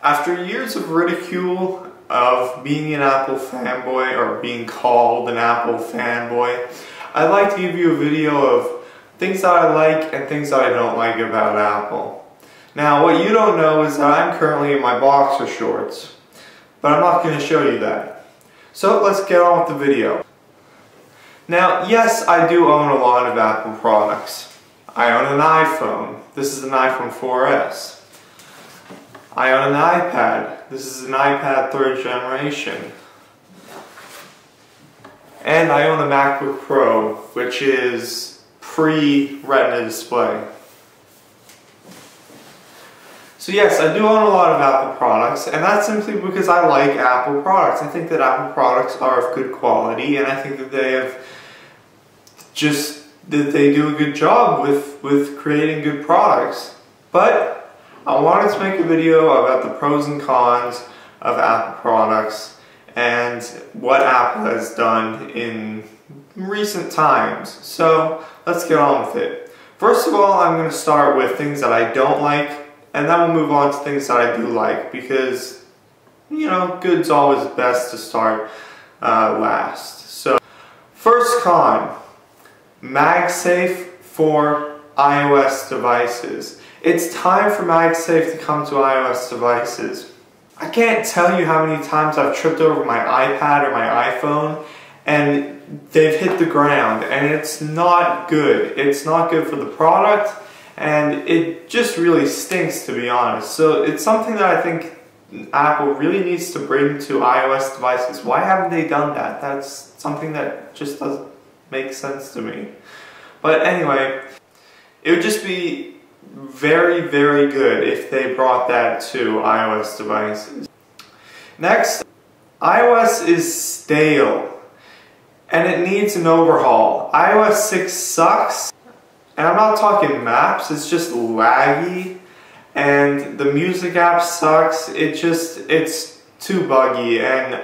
After years of ridicule of being an Apple fanboy or being called an Apple fanboy, I'd like to give you a video of things that I like and things that I don't like about Apple. Now, what you don't know is that I'm currently in my boxer shorts, but I'm not going to show you that. So let's get on with the video. Now, yes, I do own a lot of Apple products. I own an iPhone. This is an iPhone 4S. I own an iPad. This is an iPad 3rd generation. And I own a MacBook Pro, which is pre-Retina display. So yes, I do own a lot of Apple products, and that's simply because I like Apple products. I think that Apple products are of good quality, and I think that they do a good job with creating good products. But I wanted to make a video about the pros and cons of Apple products and what Apple has done in recent times. So let's get on with it. First of all, I'm going to start with things that I don't like, and then we'll move on to things that I do like, because, you know, good's always best to start last. So, first con, MagSafe for iOS devices. It's time for MagSafe to come to iOS devices. I can't tell you how many times I've tripped over my iPad or my iPhone and they've hit the ground, and it's not good. It's not good for the product, and it just really stinks, to be honest. So it's something that I think Apple really needs to bring to iOS devices. Why haven't they done that? That's something that just doesn't make sense to me. But anyway, it would just be very, very good if they brought that to iOS devices. Next, iOS is stale and it needs an overhaul. iOS 6 sucks, and I'm not talking maps, it's just laggy, and the music app sucks. It's too buggy, and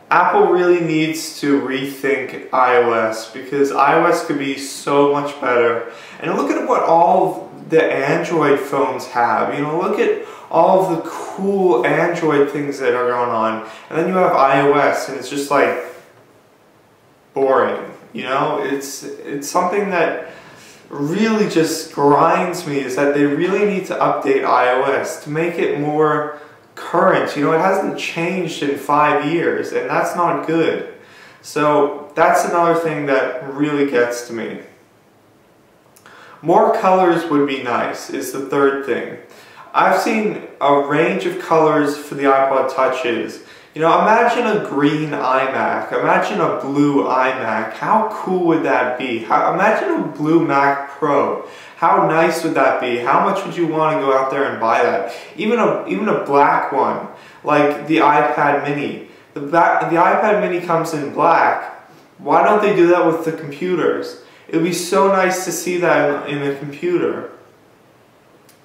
Apple really needs to rethink iOS, because iOS could be so much better. And look at what all the Android phones have. You know, look at all of the cool Android things that are going on. And then you have iOS, and it's just like boring. You know, it's something that really just grinds me, is that they really need to update iOS to make it more current. You know, it hasn't changed in 5 years, and that's not good. So that's another thing that really gets to me. More colors would be nice, is the third thing. I've seen a range of colors for the iPod Touches. You know, imagine a green iMac, imagine a blue iMac. How cool would that be? Imagine a blue Mac Pro. How nice would that be? How much would you want to go out there and buy that? Even a black one, like the iPad Mini. The iPad Mini comes in black. Why don't they do that with the computers? It would be so nice to see that in a computer.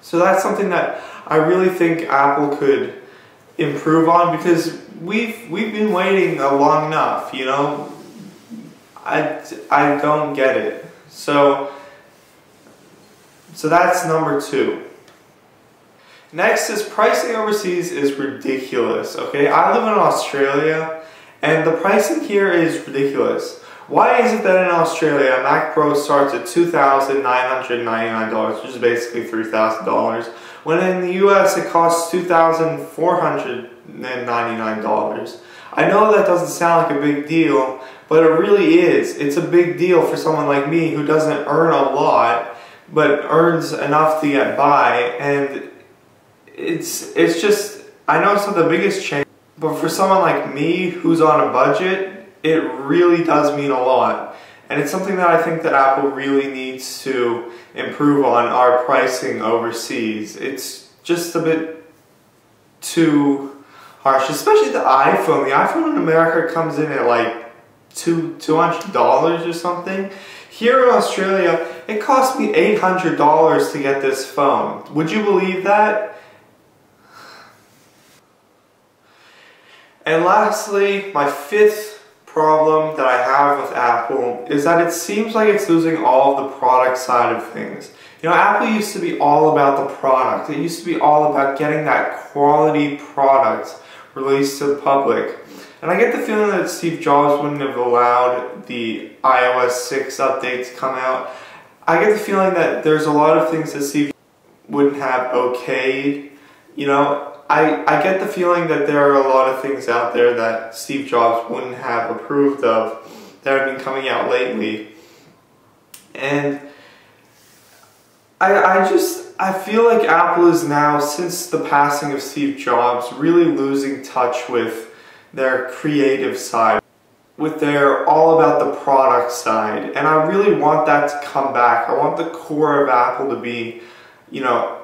So that's something that I really think Apple could improve on, because we've been waiting long enough. You know, I don't get it. So that's number 2. Next is pricing overseas is ridiculous, okay? I live in Australia, and the pricing here is ridiculous. Why is it that in Australia a Mac Pro starts at $2,999, which is basically $3,000, when in the US it costs $2,499? I know that doesn't sound like a big deal, but it really is. It's a big deal for someone like me who doesn't earn a lot, but earns enough to get by, and it's just, I know it's not the biggest change, but for someone like me who's on a budget, it really does mean a lot. And it's something that I think that Apple really needs to improve on, our pricing overseas. It's just a bit too harsh, especially the iPhone. The iPhone in America comes in at like $200 or something. Here in Australia, it cost me $800 to get this phone. Would you believe that? And lastly, my 5th problem that I have with Apple is that it seems like it's losing all of the product side of things. You know, Apple used to be all about the product. It used to be all about getting that quality product released to the public. And I get the feeling that Steve Jobs wouldn't have allowed the iOS 6 update to come out. I get the feeling that there's a lot of things that Steve wouldn't have okayed. You know, I get the feeling that there are a lot of things out there that Steve Jobs wouldn't have approved of that have been coming out lately. And I feel like Apple is now, since the passing of Steve Jobs, really losing touch with their creative side, with their all about the product side. And I really want that to come back. I want the core of Apple to be, you know,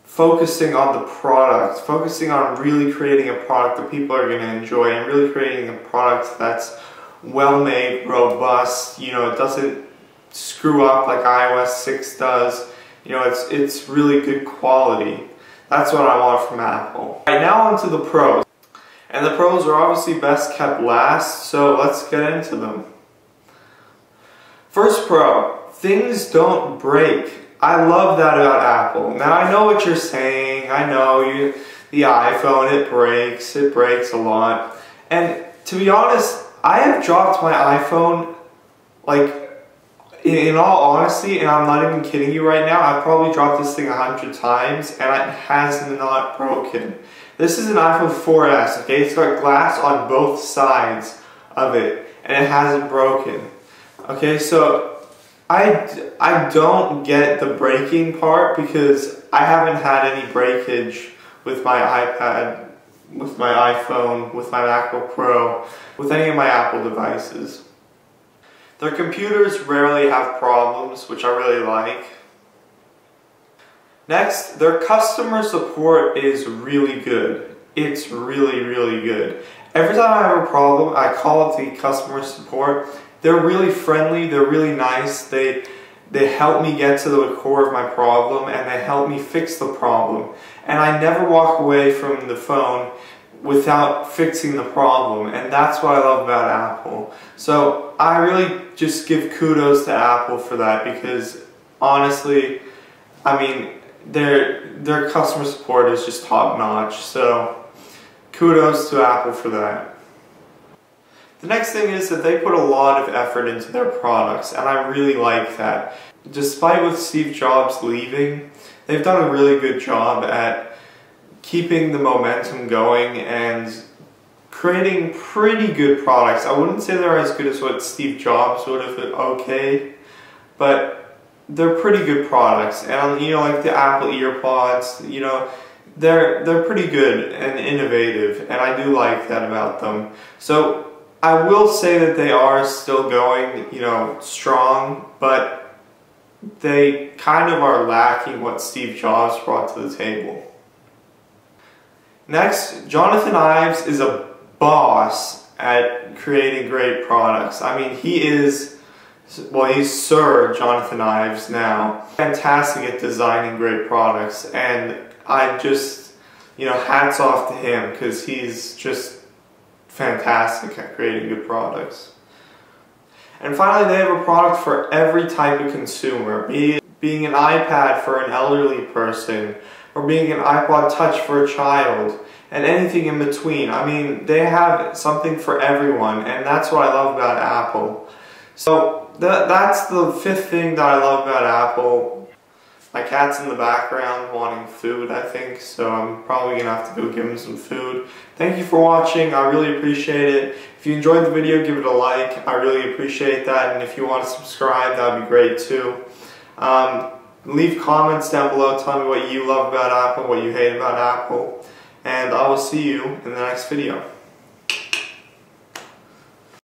focusing on the product, focusing on really creating a product that people are going to enjoy, and really creating a product that's well made, robust, you know, it doesn't screw up like iOS 6 does. You know, it's really good quality. That's what I want from Apple. Right, now on to the pros. And the pros are obviously best kept last, so let's get into them. First pro, things don't break. I love that about Apple. Now I know what you're saying, I know the iPhone, it breaks a lot. And to be honest, I have dropped my iPhone, like, in all honesty, and I'm not even kidding you right now, I've probably dropped this thing 100 times and it has not broken. This is an iPhone 4S, okay? It's got glass on both sides of it and it hasn't broken. Okay, so I don't get the breaking part because I haven't had any breakage with my iPad, with my iPhone, with my MacBook Pro, with any of my Apple devices. Their computers rarely have problems, which I really like. Next, their customer support is really good. It's really, really good. Every time I have a problem, I call up the customer support. They're really friendly, they're really nice, they help me get to the core of my problem and they help me fix the problem. And I never walk away from the phone without fixing the problem, and that's what I love about Apple. So I really just give kudos to Apple for that, because honestly, I mean, their customer support is just top notch, so kudos to Apple for that. The next thing is that they put a lot of effort into their products, and I really like that. Despite with Steve Jobs leaving, they've done a really good job at keeping the momentum going and creating pretty good products. I wouldn't say they're as good as what Steve Jobs would have okayed, but they're pretty good products. And you know, like the Apple EarPods, you know, they're pretty good and innovative, and I do like that about them. So I will say that they are still going, you know, strong, but they kind of are lacking what Steve Jobs brought to the table. Next, Jonathan Ives is a boss at creating great products. I mean, he is, well, he's Sir Jonathan Ives now. Fantastic at designing great products, and I just, you know, hats off to him, because he's just fantastic at creating good products. And finally, they have a product for every type of consumer, being an iPad for an elderly person, or being an iPod Touch for a child, and anything in between. I mean, they have something for everyone, and that's what I love about Apple. So that's the fifth thing that I love about Apple. My cat's in the background wanting food, I think, so I'm probably going to have to go give him some food. Thank you for watching, I really appreciate it. If you enjoyed the video, give it a like, I really appreciate that, and if you want to subscribe, that would be great too. Leave comments down below, tell me what you love about Apple, what you hate about Apple, and I will see you in the next video.